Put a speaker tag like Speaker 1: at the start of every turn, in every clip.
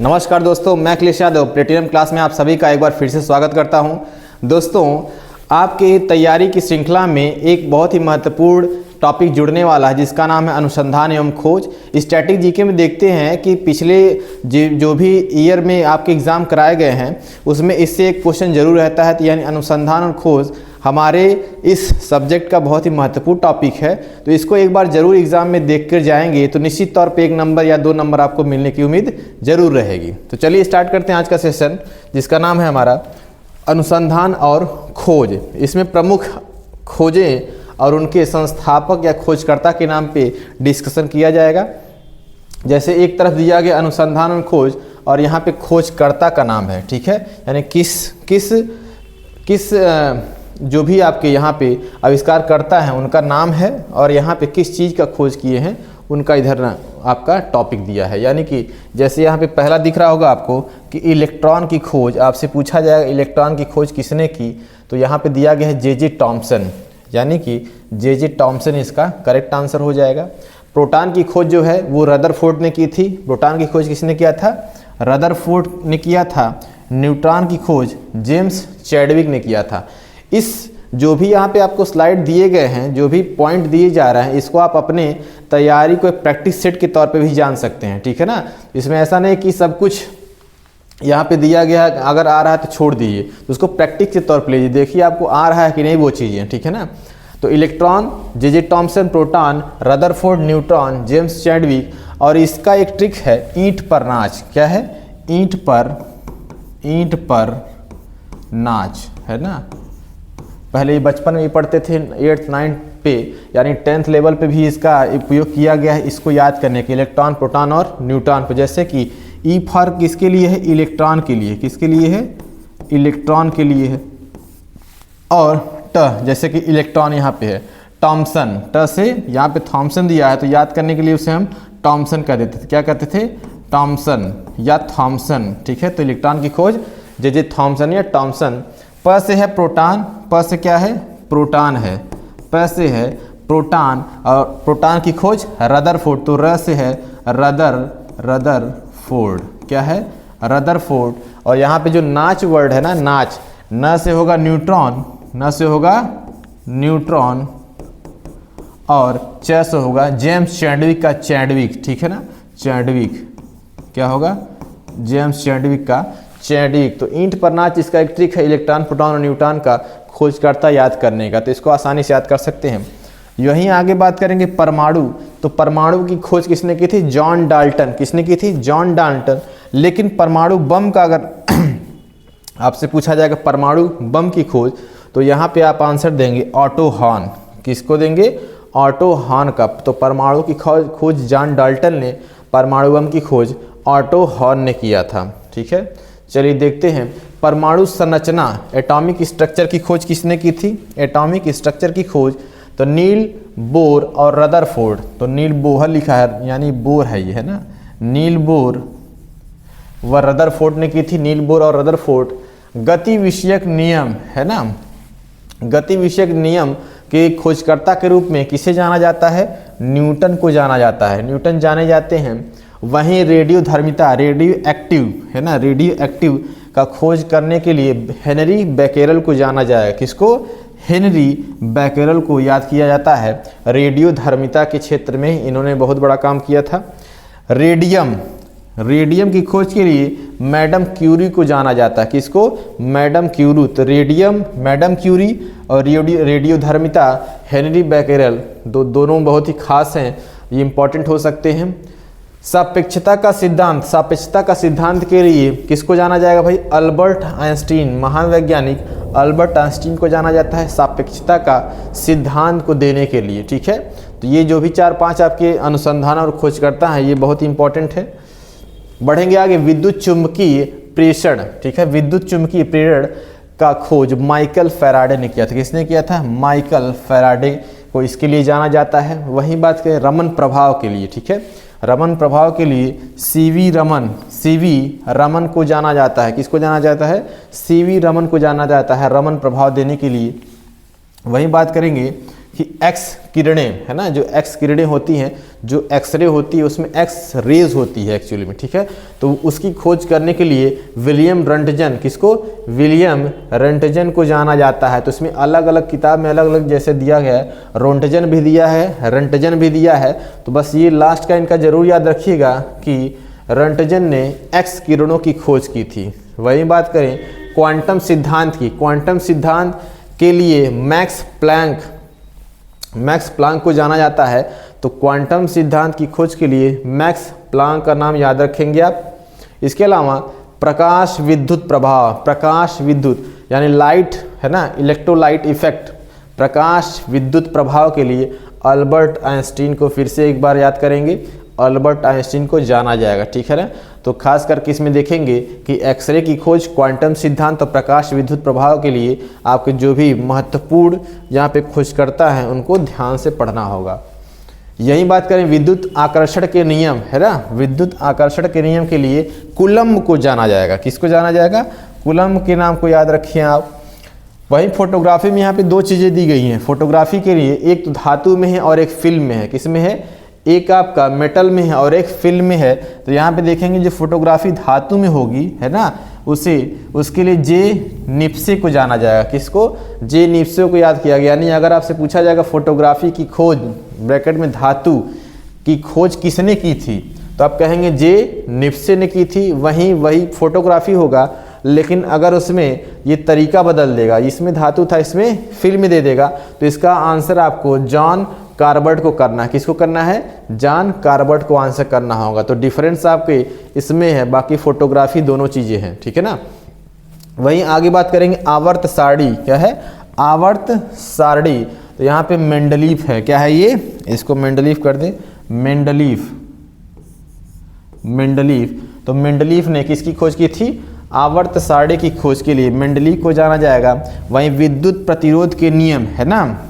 Speaker 1: नमस्कार दोस्तों, मैं अखिलेश यादव प्लेटिनम क्लास में आप सभी का एक बार फिर से स्वागत करता हूं। दोस्तों, आपके तैयारी की श्रृंखला में एक बहुत ही महत्वपूर्ण टॉपिक जुड़ने वाला है जिसका नाम है अनुसंधान एवं खोज। स्टैटिक जीके में देखते हैं कि पिछले जो भी ईयर में आपके एग्ज़ाम कराए गए हैं उसमें इससे एक क्वेश्चन जरूर रहता है, तो यानी अनुसंधान और खोज हमारे इस सब्जेक्ट का बहुत ही महत्वपूर्ण टॉपिक है। तो इसको एक बार जरूर एग्जाम में देख कर जाएंगे तो निश्चित तौर पे 1 नंबर या 2 नंबर आपको मिलने की उम्मीद जरूर रहेगी। तो चलिए स्टार्ट करते हैं आज का सेशन जिसका नाम है हमारा अनुसंधान और खोज। इसमें प्रमुख खोजें और उनके संस्थापक या खोजकर्ता के नाम पे डिस्कशन किया जाएगा। जैसे एक तरफ दिया गया अनुसंधान और खोज और यहाँ पे खोजकर्ता का नाम है, ठीक है, यानी किस जो भी आपके यहाँ पे आविष्कार करता है उनका नाम है और यहाँ पे किस चीज़ का खोज किए हैं उनका इधर ना आपका टॉपिक दिया है। यानी कि जैसे यहाँ पे पहला दिख रहा होगा आपको कि इलेक्ट्रॉन की खोज, आपसे पूछा जाएगा इलेक्ट्रॉन की खोज किसने की, तो यहाँ पे दिया गया है जे टॉमसन, यानी कि जे टॉमसन इसका करेक्ट आंसर हो जाएगा। प्रोटॉन की खोज जो है वो रदरफोर्ड ने की थी। प्रोटॉन की खोज किसने किया था? रदरफोर्ड ने किया था। न्यूट्रॉन की खोज जेम्स चैडविक ने किया था। इस जो भी यहाँ पे आपको स्लाइड दिए गए हैं, जो भी पॉइंट दिए जा रहे हैं, इसको आप अपने तैयारी को प्रैक्टिस सेट के तौर पे भी जान सकते हैं, ठीक है ना। इसमें ऐसा नहीं कि सब कुछ यहाँ पे दिया गया है, अगर आ रहा है तो छोड़ दीजिए, तो उसको प्रैक्टिस के तौर पे लीजिए, देखिए आपको आ रहा है कि नहीं वो चीज़ें, ठीक है ना। तो electron J Thomson, proton, Rutherford, neutron, James Chadwick. और इसका एक ट्रिक है ईंट पर नाच। क्या है? ईंट पर नाच, है ना। पहले ये बचपन में ही पढ़ते थे 8th 9th पे, यानी 10th लेवल पे भी इसका उपयोग किया गया है इसको याद करने के, इलेक्ट्रॉन, प्रोटॉन और न्यूट्रॉन पे। जैसे कि ई फॉर किसके लिए है? इलेक्ट्रॉन के लिए। किसके लिए है? इलेक्ट्रॉन के लिए है। और ट, जैसे कि इलेक्ट्रॉन यहाँ पे है, टॉमसन, ट से यहाँ पे थॉमसन दिया है तो याद करने के लिए उसे हम टॉमसन कह देते थे। क्या कहते थे? टॉमसन या थॉमसन, ठीक है। तो इलेक्ट्रॉन की खोज जे थॉमसन या टॉमसन। प से है प्रोटॉन, प से क्या है? प्रोटॉन है। प से है प्रोटॉन और प्रोटॉन की खोज रदरफोर्ड, तो र से है रदरफोर्ड। क्या है? रदरफोर्ड। और यहाँ पे जो नाच वर्ड है ना, नाच, न से होगा न्यूट्रॉन, न से होगा न्यूट्रॉन और च से होगा जेम्स चैडविक का चैडविक, ठीक है ना, चैडविक। क्या होगा? जेम्स चैडविक का चैडविक। तो ईंट पर नाच इसका एक ट्रिक है इलेक्ट्रॉन, प्रोटॉन और न्यूट्रॉन का खोजकर्ता याद करने का, तो इसको आसानी से याद कर सकते हैं। यहीं आगे बात करेंगे परमाणु। तो परमाणु की खोज किसने की थी? John Dalton. किसने की थी? John Dalton. लेकिन परमाणु बम का अगर आपसे पूछा जाएगा परमाणु बम की खोज, तो यहाँ पे आप आंसर देंगे ऑटो हॉर्न। किसको देंगे? ऑटो हॉर्न का। तो परमाणु की खोज जॉन डाल्टन ने, परमाणु बम की खोज ऑटो हॉर्न ने किया था, ठीक है। चलिए देखते हैं परमाणु संरचना, एटॉमिक स्ट्रक्चर की खोज किसने की थी? एटॉमिक स्ट्रक्चर की खोज तो नील बोर और रदरफोर्ड। तो नील बोहर लिखा है, यानी बोर है ये, है ना, नील बोर व रदरफोर्ड ने की थी। नील बोर और रदरफोर्ड। गति विषयक नियम, है ना, गति विषयक नियम के खोजकर्ता के रूप में किसे जाना जाता है? न्यूटन को जाना जाता है। न्यूटन जाने जाते हैं। वहीं रेडियोधर्मिता, रेडियो एक्टिव, है ना, रेडियो एक्टिव का खोज करने के लिए हेनरी बैकेरल को जाना जाएगा। किसको? हेनरी बैकेरल को याद किया जाता है। रेडियोधर्मिता के क्षेत्र में इन्होंने बहुत बड़ा काम किया था। रेडियम की खोज के लिए मैडम क्यूरी को जाना जाता है। किसको? Madam Curie. तो रेडियम मैडम क्यूरी और रेडियोधर्मिता हेनरी बैकेरल, दोनों बहुत ही खास हैं, ये इंपॉर्टेंट हो सकते हैं। सापेक्षता का सिद्धांत, सापेक्षता का सिद्धांत के लिए किसको जाना जाएगा भाई? अल्बर्ट आइंस्टीन, महान वैज्ञानिक अल्बर्ट आइंस्टीन को जाना जाता है सापेक्षता का सिद्धांत को देने के लिए, ठीक है। तो ये जो भी 4-5 आपके अनुसंधान और खोजकर्ता हैं ये बहुत इंपॉर्टेंट है। बढ़ेंगे आगे, विद्युत चुंबकीय प्रेषण, ठीक है। विद्युत चुंबकीय प्रेरण का खोज माइकल फैराडे ने किया था। किसने किया था? माइकल फैराडे को इसके लिए जाना जाता है। वहीं बात करें रमन प्रभाव के लिए, ठीक है, रमन प्रभाव के लिए सीवी रमन को जाना जाता है। किसको जाना जाता है? सीवी रमन को जाना जाता है रमन प्रभाव देने के लिए। वहीं बात करेंगे कि एक्स किरणें है ना, जो एक्स किरणें होती हैं, जो एक्सरे होती है उसमें एक्स रेज होती है एक्चुअली में, ठीक है। तो उसकी खोज करने के लिए विलियम रंटजन, किसको, विलियम रंटजन को जाना जाता है। तो इसमें अलग अलग किताब में अलग अलग जैसे दिया गया है, रोंटजन भी दिया है, रंटजन भी दिया है। तो बस ये लास्ट का इनका जरूर याद रखिएगा कि रंटजन ने एक्स किरणों की खोज की थी। वही बात करें क्वांटम सिद्धांत की, क्वांटम सिद्धांत के लिए मैक्स प्लैंक को जाना जाता है। तो क्वांटम सिद्धांत की खोज के लिए मैक्स प्लैंक का नाम याद रखेंगे आप। इसके अलावा प्रकाश विद्युत प्रभाव, प्रकाश विद्युत यानी लाइट है ना, इलेक्ट्रोलाइट इफेक्ट, प्रकाश विद्युत प्रभाव के लिए अल्बर्ट आइंस्टीन को फिर से एक बार याद करेंगे, अल्बर्ट आइंस्टीन को जाना जाएगा, ठीक है ना। तो खास करके इसमें देखेंगे कि एक्सरे की खोज, क्वांटम सिद्धांत और प्रकाश विद्युत प्रभाव के लिए आपके जो भी महत्वपूर्ण यहाँ पे खोजकर्ता हैं उनको ध्यान से पढ़ना होगा। यही बात करें विद्युत आकर्षण के नियम है ना, विद्युत आकर्षण के नियम के लिए कूलम्ब को जाना जाएगा। किसको जाना जाएगा, कूलम्ब के नाम को याद रखिए आप। वही फोटोग्राफी में यहाँ पे दो चीज़ें दी गई हैं फोटोग्राफी के लिए, एक तो धातु में है और एक फिल्म में है। किस में है, एक आपका मेटल में है और एक फिल्म में है। तो यहाँ पे देखेंगे जो फोटोग्राफी धातु में होगी है ना, उसके लिए जे निप्से को जाना जाएगा। किसको, जे निप्से को याद किया गया। यानी अगर आपसे पूछा जाएगा फोटोग्राफी की खोज ब्रैकेट में धातु की खोज किसने की थी, तो आप कहेंगे जे निप्से ने की थी। वही फोटोग्राफी होगा, लेकिन अगर उसमें ये तरीका बदल देगा, इसमें धातु था इसमें फिल्म दे देगा, तो इसका आंसर आपको जॉन कार्बर्ट को करना है। किसको करना है, जॉन कार्बर्ट को आंसर करना होगा। तो डिफरेंस आपके इसमें है, बाकी फोटोग्राफी दोनों चीज़ें हैं, ठीक है ना। वहीं आगे बात करेंगे आवर्त सारणी, क्या है, आवर्त सारणी। तो यहाँ पे मेंडलीफ है, क्या है ये, इसको मेंडलीफ कर दे, मेंडलीफ। तो मेंडलीफ ने किसकी खोज की थी, आवर्त सारणी की खोज के लिए मेंडलीफ को जाना जाएगा। वहीं विद्युत प्रतिरोध के नियम है ना,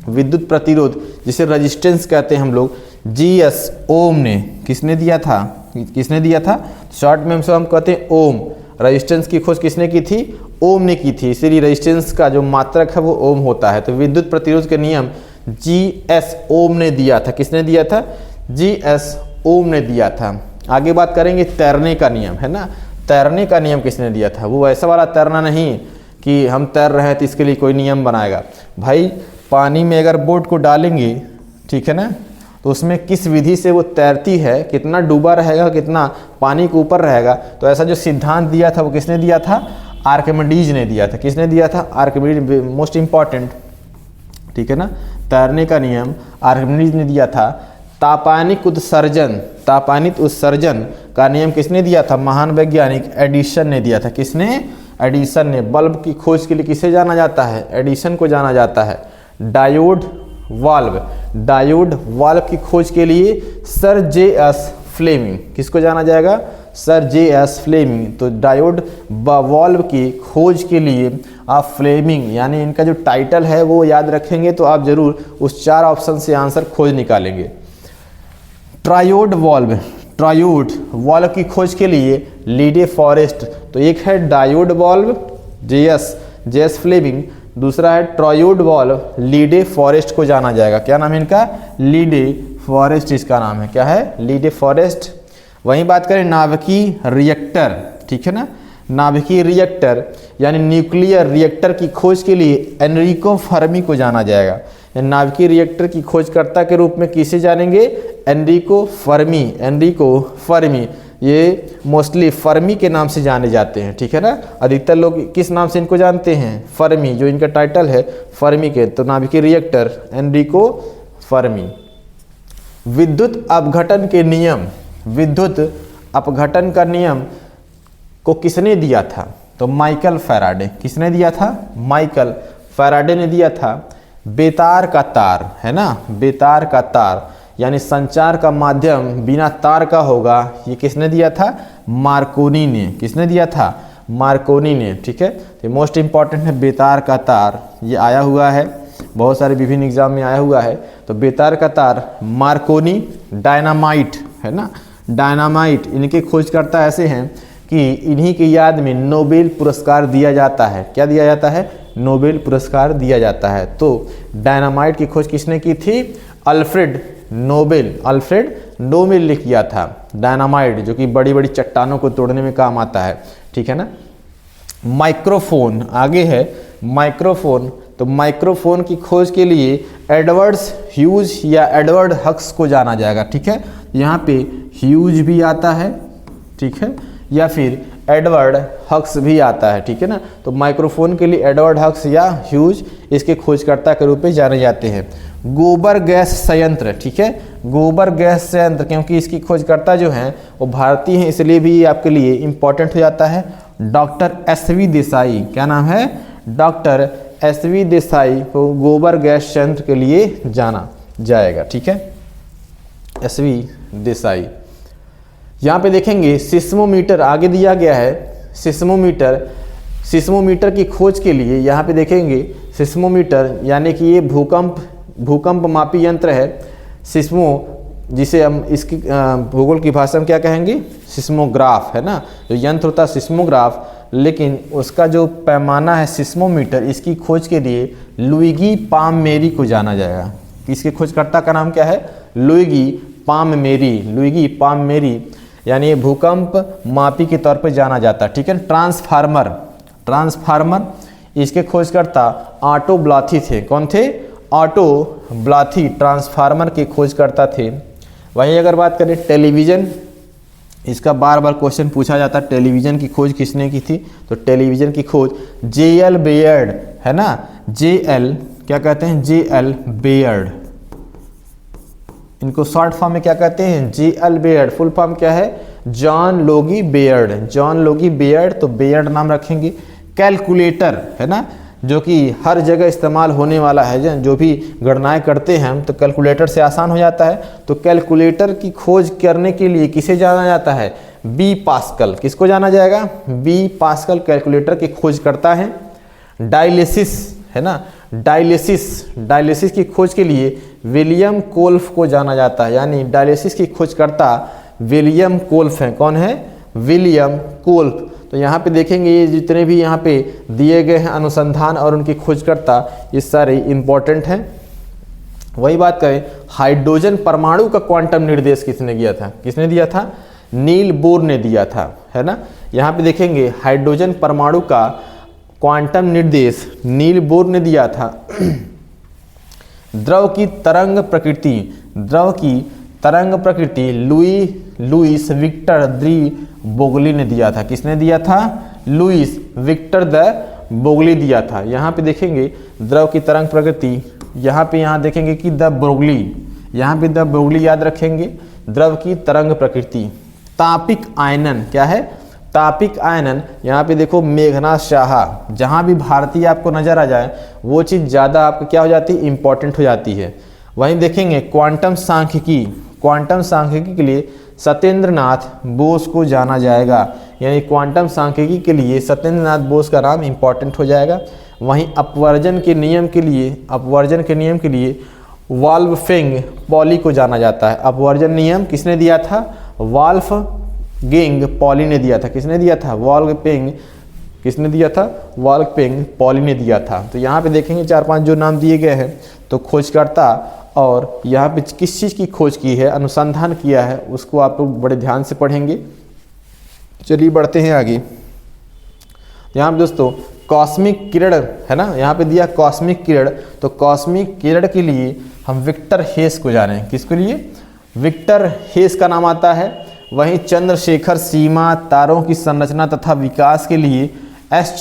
Speaker 1: विद्युत प्रतिरोध जिसे रेजिस्टेंस कहते हैं हम लोग, जीएस ओम ने किसने दिया था, शॉर्ट में हम कहते हैं ओम। रेजिस्टेंस की खोज किसने की थी, ओम ने की थी, इसीलिए रेजिस्टेंस का जो मात्रक है वो ओम होता है। तो विद्युत प्रतिरोध के नियम जीएस ओम ने दिया था। किसने दिया था, जीएस ओम ने दिया था। आगे बात करेंगे तैरने का नियम है ना, तैरने का नियम किसने दिया था। वो ऐसा वाला तैरना नहीं कि हम तैर रहे हैं तो इसके लिए कोई नियम बनाएगा। भाई पानी में अगर बोट को डालेंगे, ठीक है ना, तो उसमें किस विधि से वो तैरती है, कितना डूबा रहेगा, कितना पानी के ऊपर रहेगा, तो ऐसा जो सिद्धांत दिया था वो किसने दिया था, आर्किमिडीज ने दिया था। किसने दिया था, आर्किमिडीज, मोस्ट इंपॉर्टेंट, ठीक है ना। तैरने का नियम आर्किमिडीज ने दिया था। तापानिक उत्सर्जन का नियम किसने दिया था, महान वैज्ञानिक एडिसन ने दिया था। किसने, एडिसन ने। बल्ब की खोज के लिए किसे जाना जाता है, एडिसन को जाना जाता है। डायोड वाल्व की खोज के लिए सर जे.एस. फ्लेमिंग, किसको जाना जाएगा, सर जे.एस. फ्लेमिंग। तो डायोड वाल्व की खोज के लिए आप फ्लेमिंग, यानी इनका जो टाइटल है वो याद रखेंगे तो आप जरूर उस 4 ऑप्शन से आंसर खोज निकालेंगे। ट्रायोड वाल्व की खोज के लिए लीडे फॉरेस्ट। तो एक है डायोड वाल्व जे.एस. फ्लेमिंग, दूसरा है ट्रायोड वाल्व लीडे फॉरेस्ट को जाना जाएगा। क्या नाम है इनका, लीडे फॉरेस्ट इसका नाम है, क्या है, लीडे फॉरेस्ट। वहीं बात करें नाभिकीय रिएक्टर, ठीक है ना, नाभिकीय रिएक्टर यानी न्यूक्लियर रिएक्टर की खोज के लिए एनरिको फर्मी को जाना जाएगा। नाभिकीय रिएक्टर की खोजकर्ता के रूप में किसे जानेंगे, एनरिको फर्मी। ये मोस्टली फर्मी के नाम से जाने जाते हैं, ठीक है ना। अधिकतर लोग किस नाम से इनको जानते हैं, फर्मी, जो इनका टाइटल है फर्मी के। तो नाभिकीय रिएक्टर एनरिको फर्मी। विद्युत अपघटन का नियम को किसने दिया था, तो माइकल फैराडे। किसने दिया था, माइकल फैराडे ने दिया था। बेतार का तार है ना, बेतार का तार यानी संचार का माध्यम बिना तार का होगा, ये किसने दिया था, मार्कोनी ने। किसने दिया था, मार्कोनी ने, ठीक है। तो मोस्ट इंपॉर्टेंट है बेतार का तार, ये आया हुआ है बहुत सारे विभिन्न एग्जाम में आया हुआ है। तो बेतार का तार मार्कोनी। डायनामाइट है ना, डायनामाइट, इनके खोजकर्ता ऐसे हैं कि इन्हीं की याद में नोबेल पुरस्कार दिया जाता है। क्या दिया जाता है, नोबेल पुरस्कार दिया जाता है। तो डायनामाइट की खोज किसने की थी? अल्फ्रेड नोबेल ने किया था। डायनामाइट जो कि बड़ी बड़ी चट्टानों को तोड़ने में काम आता है, ठीक है ना। माइक्रोफोन आगे है, माइक्रोफोन। तो माइक्रोफोन की खोज के लिए एडवर्ड्स ह्यूज या एडवर्ड हक्स को जाना जाएगा, ठीक है। यहाँ पे ह्यूज भी आता है, ठीक है, या फिर एडवर्ड हक्स भी आता है, ठीक है ना। तो माइक्रोफोन के लिए एडवर्ड हक्स या ह्यूज इसके खोजकर्ता के रूप में जाने जाते हैं। गोबर गैस संयंत्र, ठीक है, गोबर गैस संयंत्र, क्योंकि इसकी खोजकर्ता जो हैं वो भारतीय हैं, इसलिए भी आपके लिए इम्पोर्टेंट हो जाता है। Doctor SV. देसाई, क्या नाम है? Doctor SV. देसाई को गोबर गैस संयंत्र के लिए जाना जाएगा, ठीक है, एस.वी. देसाई। यहाँ पे देखेंगे सिस्मोमीटर आगे दिया गया है। सिस्मोमीटर की खोज के लिए यहाँ पे देखेंगे सिस्मोमीटर यानी कि ये भूकंप मापी यंत्र है। सिस्मो जिसे हम इसकी भूगोल की भाषा में क्या कहेंगे? सिस्मोग्राफ, है ना। जो यंत्र होता है सिस्मोग्राफ, लेकिन उसका जो पैमाना है सिस्मोमीटर, इसकी खोज के लिए लुइगी पाममेरी को जाना जाएगा। इसके खोजकर्ता का नाम क्या है? लुइगी पाममेरी, यानी भूकंप मापी के तौर पर जाना जाता है, ठीक है। ट्रांसफार्मर इसके खोजकर्ता ऑटो ब्लाथी थे। कौन थे? ऑटो ब्लाथी ट्रांसफार्मर के खोजकर्ता थे। वहीं अगर बात करें टेलीविज़न, इसका बार बार क्वेश्चन पूछा जाता है, टेलीविज़न की खोज किसने की थी? तो टेलीविज़न की खोज J.L. बेयर्ड, है ना। J.L. क्या कहते हैं? J.L. बेयर्ड। इनको शॉर्ट फॉर्म में क्या कहते हैं? J.L. बेयर्ड। फुल फॉर्म क्या है? John Logie Baird. तो बेयर्ड नाम रखेंगे। कैलकुलेटर, है ना, जो कि हर जगह इस्तेमाल होने वाला है। जो भी गणनाएं करते हैं हम, तो कैलकुलेटर से आसान हो जाता है। तो कैलकुलेटर की खोज करने के लिए किसे जाना जाता है? B Pascal. किसको जाना जाएगा? बी पास्कल कैलकुलेटर की खोज करता है। डायलिसिस, है ना, डायलिसिस की खोज के लिए विलियम कोल्फ को जाना जाता है, यानी डायलिसिस की खोजकर्ता विलियम कोल्फ हैं। कौन है? विलियम कोल्फ। तो यहाँ पे देखेंगे ये जितने भी यहाँ पे दिए गए हैं अनुसंधान और उनकी खोजकर्ता, ये सारे इम्पोर्टेंट हैं। वही बात करें, हाइड्रोजन परमाणु का क्वांटम निर्देश किसने दिया था? नील बोर ने दिया था, है ना। यहाँ पे देखेंगे हाइड्रोजन परमाणु का क्वांटम निर्देश नील बोर ने दिया था। द्रव की तरंग प्रकृति लुईस विक्टर दी बोगली ने दिया था। किसने दिया था? लुईस विक्टर द बोगली दिया था। यहाँ पे देखेंगे द्रव की तरंग प्रकृति, यहाँ देखेंगे कि द बोगली, यहाँ पे द बोगली याद रखेंगे। द्रव की तरंग प्रकृति। तापिक आयनन, क्या है? तापिक आयनन। यहाँ पे देखो मेघनाथ साहा, जहाँ भी भारतीय आपको नजर आ जाए वो चीज़ ज़्यादा आपको क्या हो जाती है? इंपॉर्टेंट हो जाती है। वहीं देखेंगे क्वांटम सांख्यिकी के लिए सत्येंद्र नाथ बोस को जाना जाएगा, यानी क्वांटम सांख्यिकी के लिए सत्येंद्र नाथ बोस का नाम इंपॉर्टेंट हो जाएगा। वहीं अपवर्जन के नियम के लिए वॉल्फगैंग पॉली को जाना जाता है। अपवर्जन नियम किसने दिया था? वॉल्फगैंग पॉली ने दिया था। किसने दिया था? वॉल्फगैंग पॉली ने दिया था। तो यहाँ पे देखेंगे 4-5 जो नाम दिए गए हैं, तो खोजकर्ता और यहाँ पे किस चीज़ की खोज की है, अनुसंधान किया है, उसको आप लोग बड़े ध्यान से पढ़ेंगे। चलिए बढ़ते हैं आगे। यहाँ पे दोस्तों कॉस्मिक किरण, है ना, यहाँ पे दिया कॉस्मिक किरण। तो कॉस्मिक किरण के लिए हम विक्टर हेस को जाने। किसके लिए? विक्टर हेस का नाम आता है। वहीं चंद्रशेखर सीमा तारों की संरचना तथा विकास के लिए एस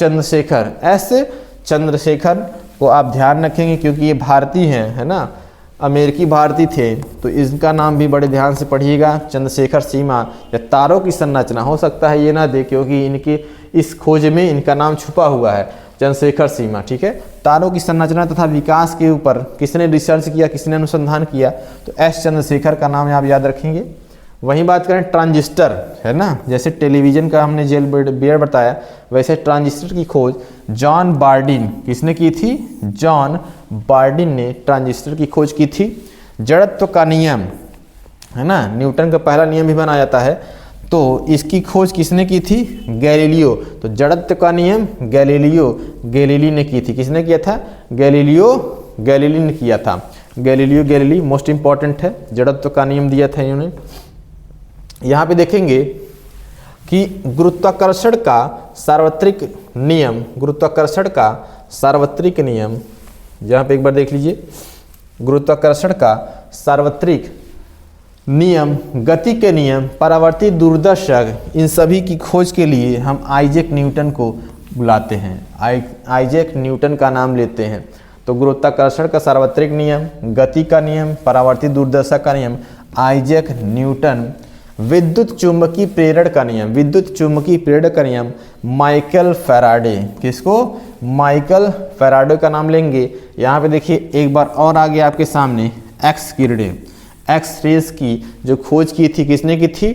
Speaker 1: चंद्रशेखर को आप ध्यान रखेंगे, क्योंकि ये भारतीय हैं, है ना, अमेरिकी भारतीय थे। तो इनका नाम भी बड़े ध्यान से पढ़िएगा। चंद्रशेखर सीमा या तारों की संरचना, हो सकता है ये ना दे, क्योंकि इनके इस खोज में इनका नाम छुपा हुआ है, चंद्रशेखर सीमा, ठीक है। तारों की संरचना तथा विकास के ऊपर किसने रिसर्च किया, किसने अनुसंधान किया? तो एस चंद्रशेखर का नाम आप याद रखेंगे। वहीं बात करें ट्रांजिस्टर, है ना, जैसे टेलीविज़न का हमने जेल बेयर बताया, वैसे ट्रांजिस्टर की खोज जॉन बार्डिन, किसने की थी? जॉन बार्डिन ने ट्रांजिस्टर की खोज की थी। जड़त्व का नियम, है ना, न्यूटन का पहला नियम भी माना जाता है। तो इसकी खोज किसने की थी? गैलीलियो। तो जड़त्व का नियम गैलीली ने की थी। किसने किया था? गैलीली ने किया था। गैलीली मोस्ट इंपॉर्टेंट है, जड़त्व का नियम दिया था इन्होंने। यहाँ पे देखेंगे कि गुरुत्वाकर्षण का सार्वत्रिक नियम, यहाँ पे एक बार देख लीजिए, गुरुत्वाकर्षण का सार्वत्रिक नियम, गति के नियम, परावर्तित दूरदर्शक, इन सभी की खोज के लिए हम आइजैक न्यूटन को बुलाते हैं, आइजैक न्यूटन का नाम लेते हैं। तो गुरुत्वाकर्षण का सार्वत्रिक नियम, गति का नियम, परावर्तित दूरदर्शक का नियम, आइजैक न्यूटन। विद्युत चुंबकीय प्रेरण का नियम माइकल फैराडे। किसको? माइकल फैराडे का नाम लेंगे। यहाँ पे देखिए एक बार और आगे आपके सामने एक्स किरणें, एक्स रेस की जो खोज की थी, किसने की थी?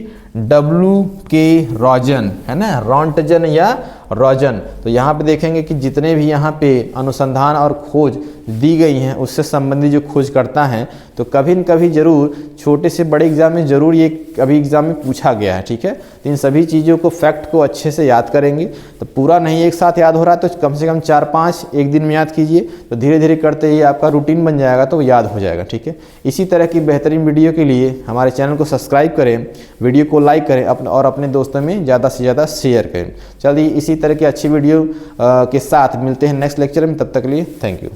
Speaker 1: W.K. रॉजन, है ना, रॉन्टजन या रॉजन। तो यहाँ पे देखेंगे कि जितने भी यहाँ पे अनुसंधान और खोज दी गई हैं उससे संबंधित जो खोज करता है, तो कभी न कभी जरूर छोटे से बड़े एग्जाम में जरूर ये कभी एग्जाम में पूछा गया है, ठीक है। तो इन सभी चीज़ों को, फैक्ट को अच्छे से याद करेंगे। तो पूरा नहीं एक साथ याद हो रहा है तो कम से कम 4-5 एक दिन में याद कीजिए, तो धीरे धीरे करते ये आपका रूटीन बन जाएगा, तो याद हो जाएगा, ठीक है। इसी तरह की बेहतरीन वीडियो के लिए हमारे चैनल को सब्सक्राइब करें, वीडियो को लाइक करें और अपने दोस्तों में ज़्यादा से ज़्यादा शेयर करें। चलिए इसी तरह की अच्छी वीडियो के साथ मिलते हैं नेक्स्ट लेक्चर में, तब तक के लिए थैंक यू।